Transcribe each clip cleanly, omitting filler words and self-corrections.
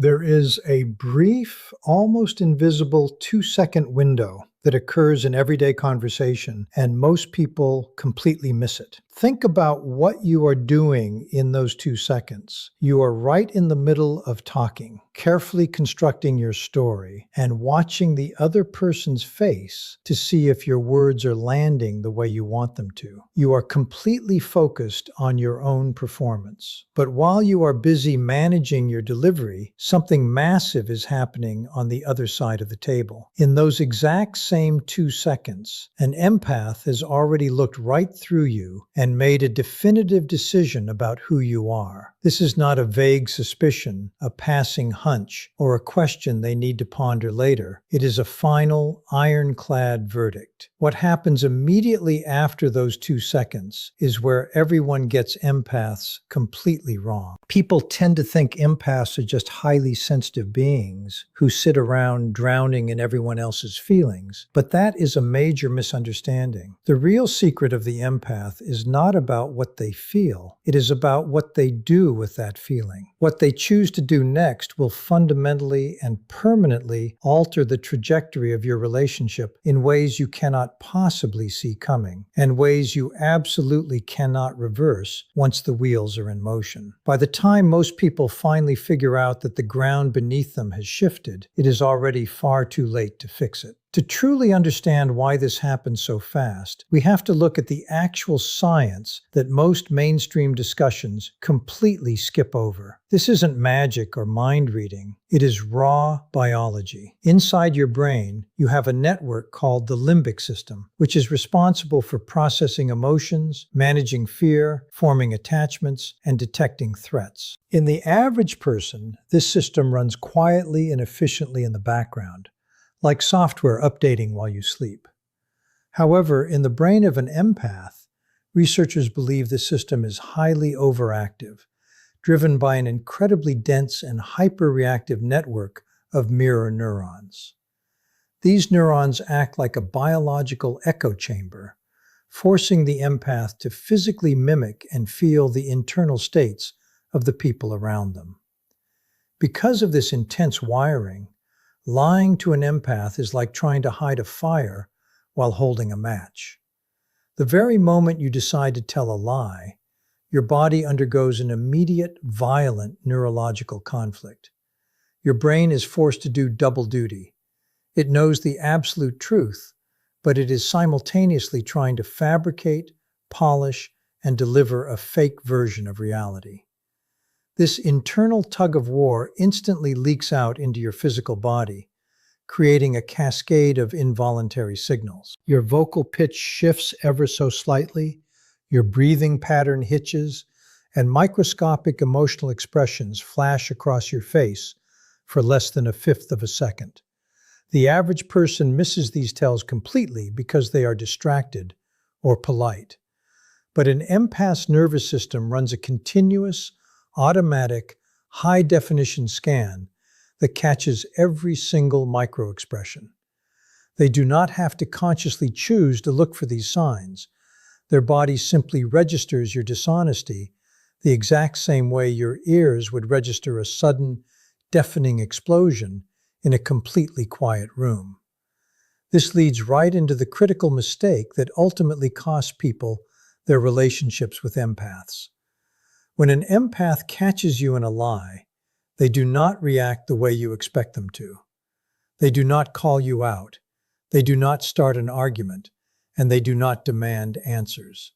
There is a brief, almost invisible 2-second window that occurs in everyday conversation, and most people completely miss it. Think about what you are doing in those 2 seconds. You are right in the middle of talking, carefully constructing your story, and watching the other person's face to see if your words are landing the way you want them to. You are completely focused on your own performance. But while you are busy managing your delivery, something massive is happening on the other side of the table. In those exact same 2 seconds, an empath has already looked right through you and made a definitive decision about who you are. This is not a vague suspicion, a passing hunch, or a question they need to ponder later. It is a final, ironclad verdict. What happens immediately after those 2 seconds is where everyone gets empaths completely wrong. People tend to think empaths are just highly sensitive beings who sit around drowning in everyone else's feelings, but that is a major misunderstanding. The real secret of the empath is not about what they feel. It is about what they do with that feeling. What they choose to do next will fundamentally and permanently alter the trajectory of your relationship in ways you cannot possibly see coming, and ways you absolutely cannot reverse once the wheels are in motion. By the time most people finally figure out that the ground beneath them has shifted, it is already far too late to fix it. To truly understand why this happens so fast, we have to look at the actual science that most mainstream discussions completely skip over. This isn't magic or mind reading. It is raw biology. Inside your brain, you have a network called the limbic system, which is responsible for processing emotions, managing fear, forming attachments, and detecting threats. In the average person, this system runs quietly and efficiently in the background, like software updating while you sleep. However, in the brain of an empath, researchers believe the system is highly overactive, driven by an incredibly dense and hyperreactive network of mirror neurons. These neurons act like a biological echo chamber, forcing the empath to physically mimic and feel the internal states of the people around them. Because of this intense wiring, lying to an empath is like trying to hide a fire while holding a match. The very moment you decide to tell a lie, your body undergoes an immediate, violent neurological conflict. Your brain is forced to do double duty. It knows the absolute truth, but it is simultaneously trying to fabricate, polish, and deliver a fake version of reality. This internal tug-of-war instantly leaks out into your physical body, creating a cascade of involuntary signals. Your vocal pitch shifts ever so slightly, your breathing pattern hitches, and microscopic emotional expressions flash across your face for less than 1/5 of a second. The average person misses these tells completely because they are distracted or polite. But an empath's nervous system runs a continuous, automatic, high-definition scan that catches every single micro-expression. They do not have to consciously choose to look for these signs. Their body simply registers your dishonesty the exact same way your ears would register a sudden, deafening explosion in a completely quiet room. This leads right into the critical mistake that ultimately costs people their relationships with empaths. When an empath catches you in a lie, they do not react the way you expect them to. They do not call you out. They do not start an argument, and they do not demand answers.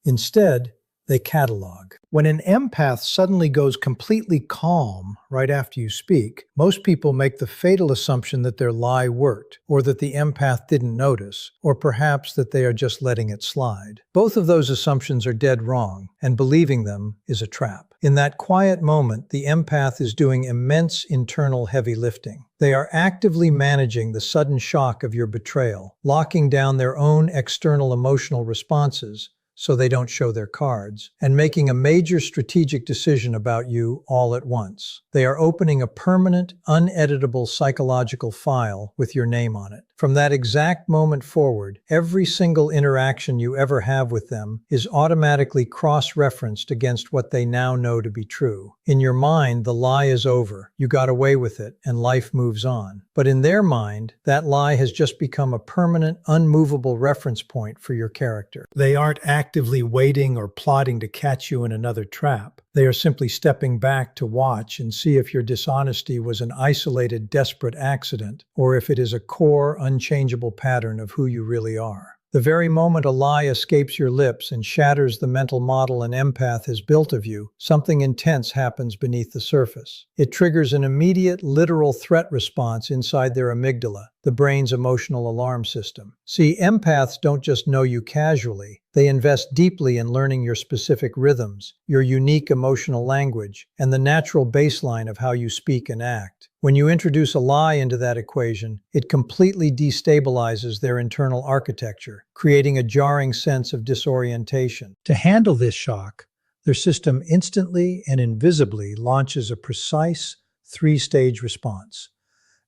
Instead, they catalog. When an empath suddenly goes completely calm right after you speak, most people make the fatal assumption that their lie worked, or that the empath didn't notice, or perhaps that they are just letting it slide. Both of those assumptions are dead wrong, and believing them is a trap. In that quiet moment, the empath is doing immense internal heavy lifting. They are actively managing the sudden shock of your betrayal, locking down their own external emotional responses so they don't show their cards, and making a major strategic decision about you all at once. They are opening a permanent, uneditable psychological file with your name on it. From that exact moment forward, every single interaction you ever have with them is automatically cross-referenced against what they now know to be true. In your mind, the lie is over, you got away with it, and life moves on. But in their mind, that lie has just become a permanent, unmovable reference point for your character. They aren't actively waiting or plotting to catch you in another trap. They are simply stepping back to watch and see if your dishonesty was an isolated, desperate accident, or if it is a core, unchangeable pattern of who you really are. The very moment a lie escapes your lips and shatters the mental model an empath has built of you, something intense happens beneath the surface. It triggers an immediate, literal threat response inside their amygdala, the brain's emotional alarm system. See, empaths don't just know you casually. They invest deeply in learning your specific rhythms, your unique emotional language, and the natural baseline of how you speak and act. When you introduce a lie into that equation, it completely destabilizes their internal architecture, creating a jarring sense of disorientation. To handle this shock, their system instantly and invisibly launches a precise three-stage response.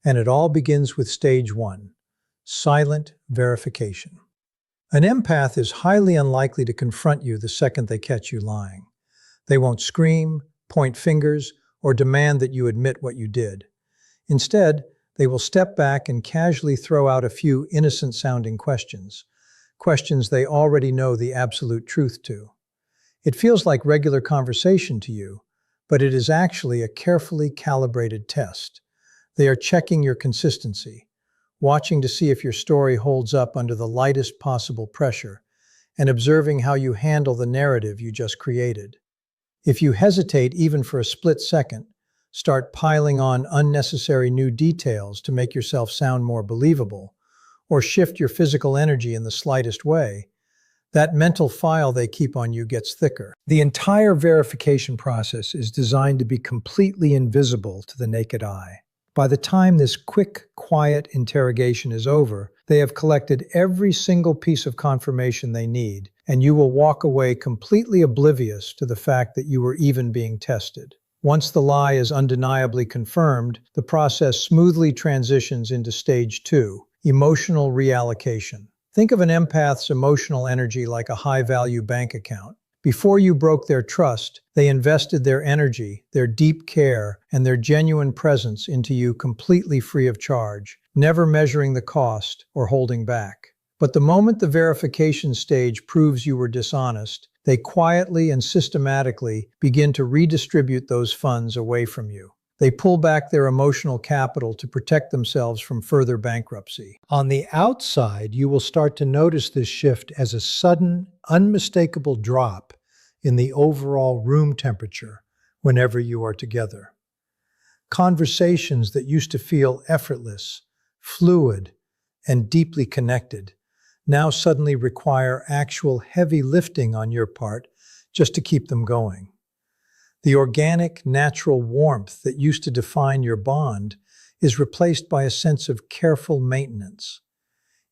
And it all begins with stage one, silent verification. An empath is highly unlikely to confront you the second they catch you lying. They won't scream, point fingers, or demand that you admit what you did. Instead, they will step back and casually throw out a few innocent-sounding questions they already know the absolute truth to. It feels like regular conversation to you, but it is actually a carefully calibrated test. They are checking your consistency, watching to see if your story holds up under the lightest possible pressure, and observing how you handle the narrative you just created. If you hesitate even for a split second, start piling on unnecessary new details to make yourself sound more believable, or shift your physical energy in the slightest way, that mental file they keep on you gets thicker. The entire verification process is designed to be completely invisible to the naked eye. By the time this quick, quiet interrogation is over, they have collected every single piece of confirmation they need, and you will walk away completely oblivious to the fact that you were even being tested. Once the lie is undeniably confirmed, the process smoothly transitions into stage two, emotional reallocation. Think of an empath's emotional energy like a high-value bank account. Before you broke their trust, they invested their energy, their deep care, and their genuine presence into you completely free of charge, never measuring the cost or holding back. But the moment the verification stage proves you were dishonest, they quietly and systematically begin to redistribute those funds away from you. They pull back their emotional capital to protect themselves from further bankruptcy. On the outside, you will start to notice this shift as a sudden, unmistakable drop in the overall room temperature whenever you are together. Conversations that used to feel effortless, fluid, and deeply connected now suddenly require actual heavy lifting on your part just to keep them going. The organic, natural warmth that used to define your bond is replaced by a sense of careful maintenance.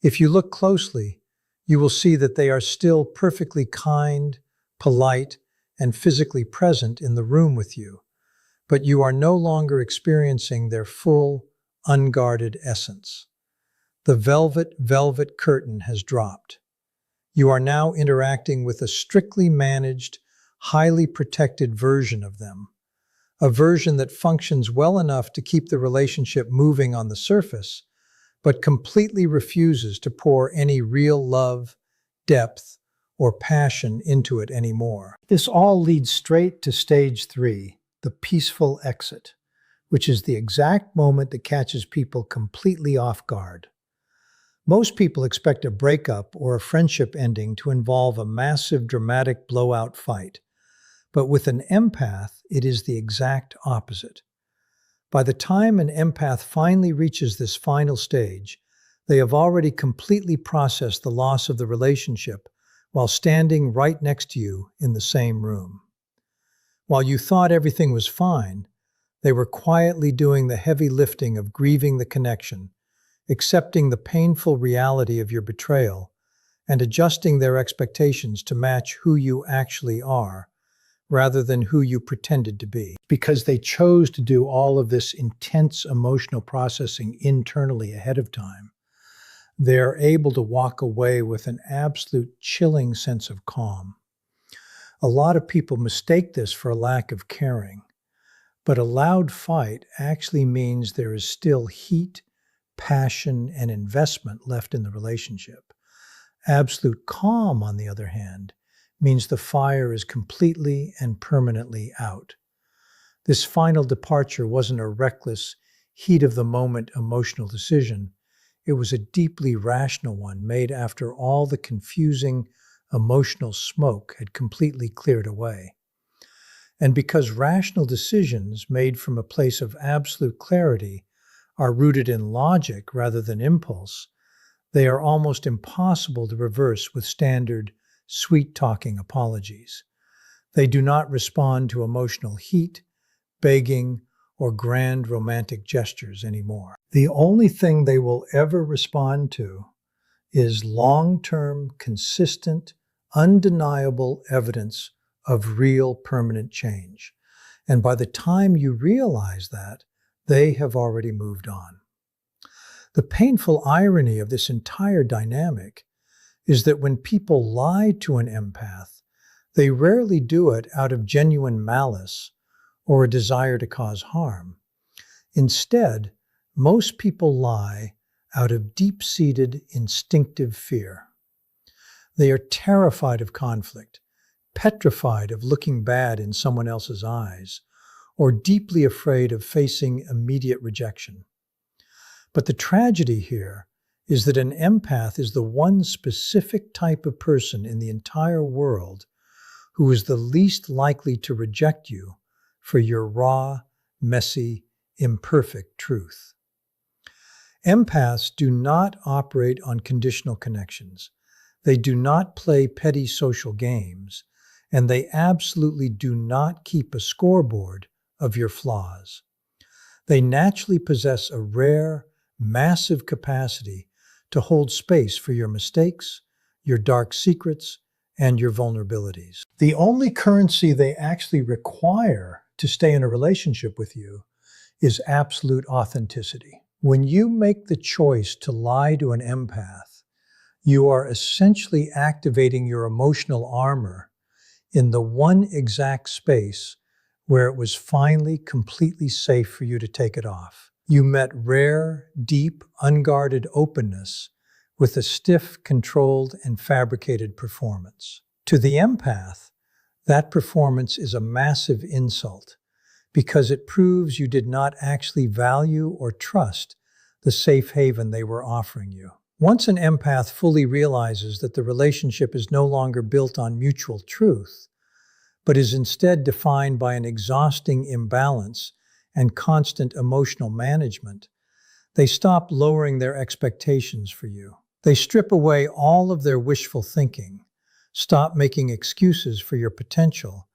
If you look closely, you will see that they are still perfectly kind, polite, and physically present in the room with you, but you are no longer experiencing their full, unguarded essence. The velvet curtain has dropped. You are now interacting with a strictly managed, highly protected version of them, a version that functions well enough to keep the relationship moving on the surface, but completely refuses to pour any real love, depth, or passion into it anymore. This all leads straight to stage three, the peaceful exit, which is the exact moment that catches people completely off guard. Most people expect a breakup or a friendship ending to involve a massive, dramatic blowout fight. But with an empath, it is the exact opposite. By the time an empath finally reaches this final stage, they have already completely processed the loss of the relationship while standing right next to you in the same room. While you thought everything was fine, they were quietly doing the heavy lifting of grieving the connection, accepting the painful reality of your betrayal, and adjusting their expectations to match who you actually are rather than who you pretended to be. Because they chose to do all of this intense emotional processing internally ahead of time, they're able to walk away with an absolute chilling sense of calm. A lot of people mistake this for a lack of caring, but a loud fight actually means there is still heat, passion, and investment left in the relationship. Absolute calm, on the other hand, means the fire is completely and permanently out. This final departure wasn't a reckless, heat-of-the-moment emotional decision. It was a deeply rational one made after all the confusing, emotional smoke had completely cleared away. And because rational decisions made from a place of absolute clarity are rooted in logic rather than impulse, they are almost impossible to reverse with standard, sweet-talking apologies. They do not respond to emotional heat, begging, or grand romantic gestures anymore. The only thing they will ever respond to is long-term, consistent, undeniable evidence of real permanent change. And by the time you realize that, they have already moved on. The painful irony of this entire dynamic is that when people lie to an empath, they rarely do it out of genuine malice or a desire to cause harm. Instead, most people lie out of deep-seated instinctive fear. They are terrified of conflict, petrified of looking bad in someone else's eyes, or deeply afraid of facing immediate rejection. But the tragedy here is that an empath is the one specific type of person in the entire world who is the least likely to reject you for your raw, messy, imperfect truth. Empaths do not operate on conditional connections. They do not play petty social games, and they absolutely do not keep a scoreboard of your flaws. They naturally possess a rare, massive capacity to hold space for your mistakes, your dark secrets, and your vulnerabilities. The only currency they actually require to stay in a relationship with you is absolute authenticity. When you make the choice to lie to an empath, you are essentially activating your emotional armor in the one exact space where it was finally completely safe for you to take it off. You met rare, deep, unguarded openness with a stiff, controlled, and fabricated performance. To the empath, that performance is a massive insult because it proves you did not actually value or trust the safe haven they were offering you. Once an empath fully realizes that the relationship is no longer built on mutual truth, but is instead defined by an exhausting imbalance and constant emotional management, they stop lowering their expectations for you. They strip away all of their wishful thinking, stop making excuses for your potential,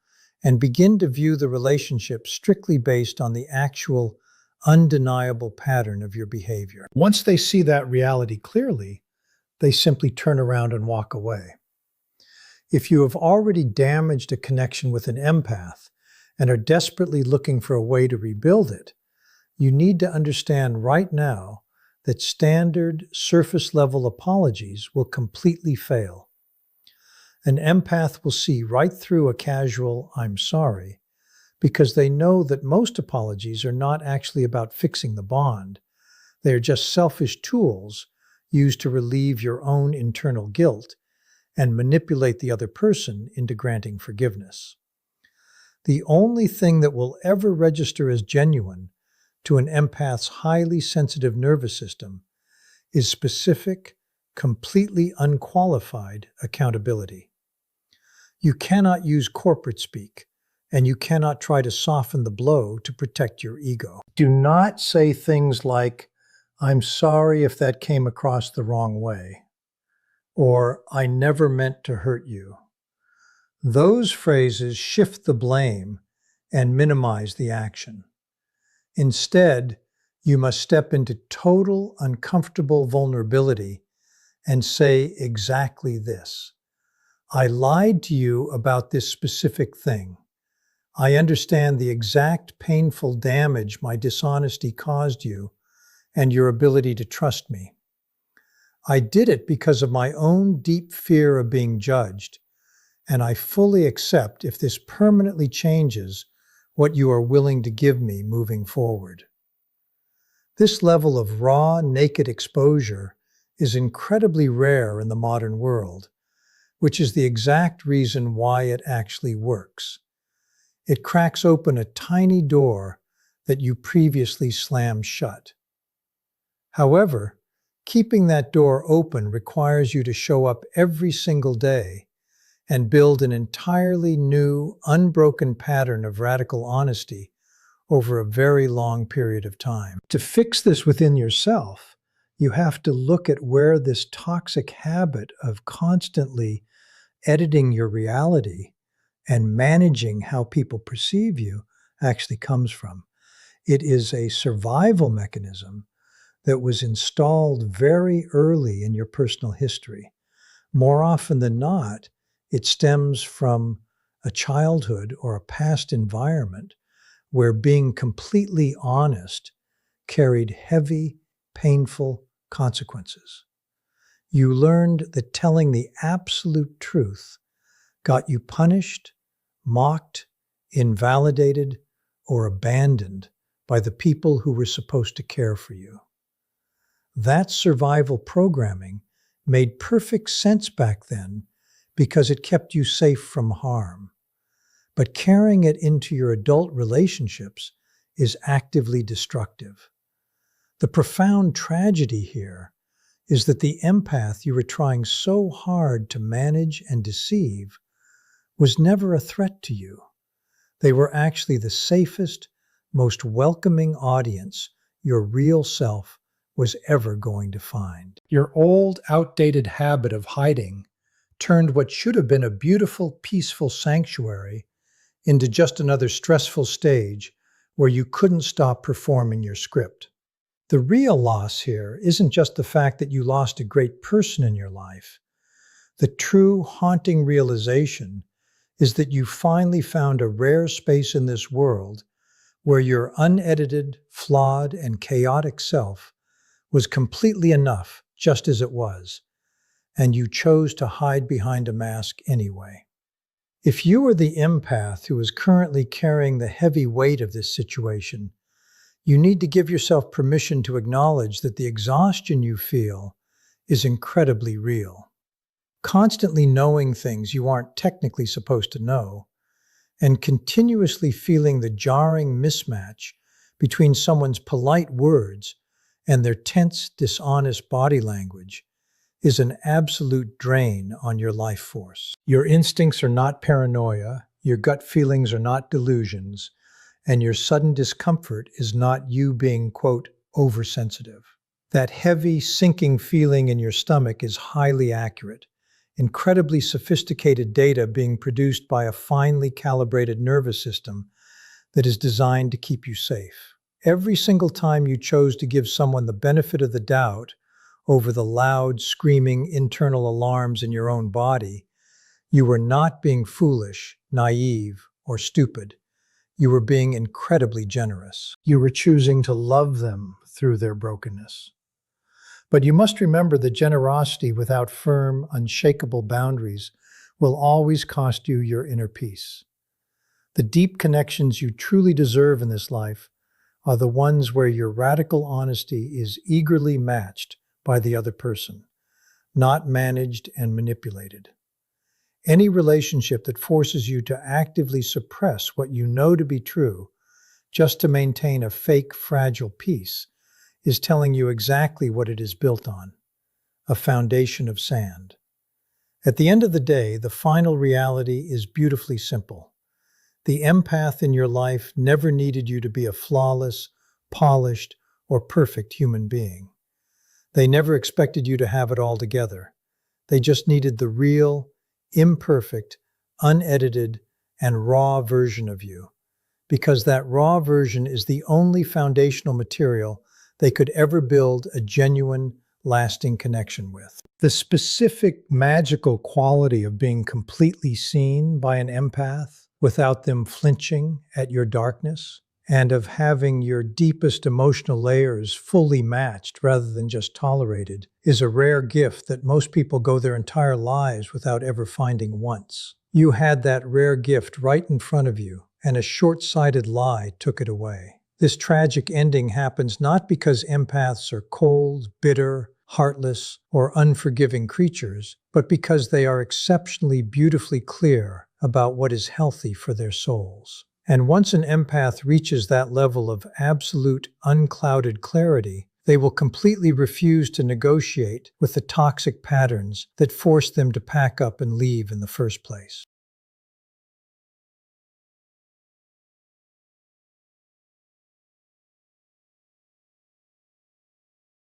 and begin to view the relationship strictly based on the actual, undeniable pattern of your behavior. Once they see that reality clearly, they simply turn around and walk away. If you have already damaged a connection with an empath and are desperately looking for a way to rebuild it, you need to understand right now that standard surface-level apologies will completely fail. An empath will see right through a casual "I'm sorry" because they know that most apologies are not actually about fixing the bond. They are just selfish tools used to relieve your own internal guilt and manipulate the other person into granting forgiveness. The only thing that will ever register as genuine to an empath's highly sensitive nervous system is specific, completely unqualified accountability. You cannot use corporate speak, and you cannot try to soften the blow to protect your ego. Do not say things like, "I'm sorry if that came across the wrong way," or "I never meant to hurt you." Those phrases shift the blame and minimize the action. Instead, you must step into total uncomfortable vulnerability and say exactly this: I lied to you about this specific thing. I understand the exact painful damage my dishonesty caused you and your ability to trust me. I did it because of my own deep fear of being judged, and I fully accept if this permanently changes what you are willing to give me moving forward. This level of raw, naked exposure is incredibly rare in the modern world, which is the exact reason why it actually works. It cracks open a tiny door that you previously slammed shut. However, keeping that door open requires you to show up every single day and build an entirely new, unbroken pattern of radical honesty over a very long period of time. To fix this within yourself, you have to look at where this toxic habit of constantly editing your reality and managing how people perceive you actually comes from. It is a survival mechanism that was installed very early in your personal history. More often than not, it stems from a childhood or a past environment where being completely honest carried heavy, painful consequences. You learned that telling the absolute truth got you punished, mocked, invalidated, or abandoned by the people who were supposed to care for you. That survival programming made perfect sense back then because it kept you safe from harm. But carrying it into your adult relationships is actively destructive. The profound tragedy here is that the empath you were trying so hard to manage and deceive was never a threat to you. They were actually the safest, most welcoming audience your real self was ever going to find. Your old, outdated habit of hiding turned what should have been a beautiful, peaceful sanctuary into just another stressful stage where you couldn't stop performing your script. The real loss here isn't just the fact that you lost a great person in your life. The true haunting realization is that you finally found a rare space in this world where your unedited, flawed, and chaotic self was completely enough just as it was, and you chose to hide behind a mask anyway. If you are the empath who is currently carrying the heavy weight of this situation, you need to give yourself permission to acknowledge that the exhaustion you feel is incredibly real. Constantly knowing things you aren't technically supposed to know, and continuously feeling the jarring mismatch between someone's polite words and their tense, dishonest body language is an absolute drain on your life force. Your instincts are not paranoia, your gut feelings are not delusions, and your sudden discomfort is not you being, quote, oversensitive. That heavy, sinking feeling in your stomach is highly accurate, incredibly sophisticated data being produced by a finely calibrated nervous system that is designed to keep you safe. Every single time you chose to give someone the benefit of the doubt over the loud, screaming internal alarms in your own body, you were not being foolish, naive, or stupid. You were being incredibly generous. You were choosing to love them through their brokenness. But you must remember that generosity without firm, unshakable boundaries will always cost you your inner peace. The deep connections you truly deserve in this life are the ones where your radical honesty is eagerly matched by the other person, not managed and manipulated. Any relationship that forces you to actively suppress what you know to be true just to maintain a fake, fragile peace is telling you exactly what it is built on: a foundation of sand. At the end of the day, the final reality is beautifully simple. The empath in your life never needed you to be a flawless, polished, or perfect human being. They never expected you to have it all together. They just needed the real, imperfect, unedited, and raw version of you, because that raw version is the only foundational material they could ever build a genuine, lasting connection with. The specific magical quality of being completely seen by an empath without them flinching at your darkness, and of having your deepest emotional layers fully matched rather than just tolerated, is a rare gift that most people go their entire lives without ever finding once. You had that rare gift right in front of you, and a short-sighted lie took it away. This tragic ending happens not because empaths are cold, bitter, heartless, or unforgiving creatures, but because they are exceptionally beautifully clear about what is healthy for their souls. And once an empath reaches that level of absolute, unclouded clarity, they will completely refuse to negotiate with the toxic patterns that force them to pack up and leave in the first place.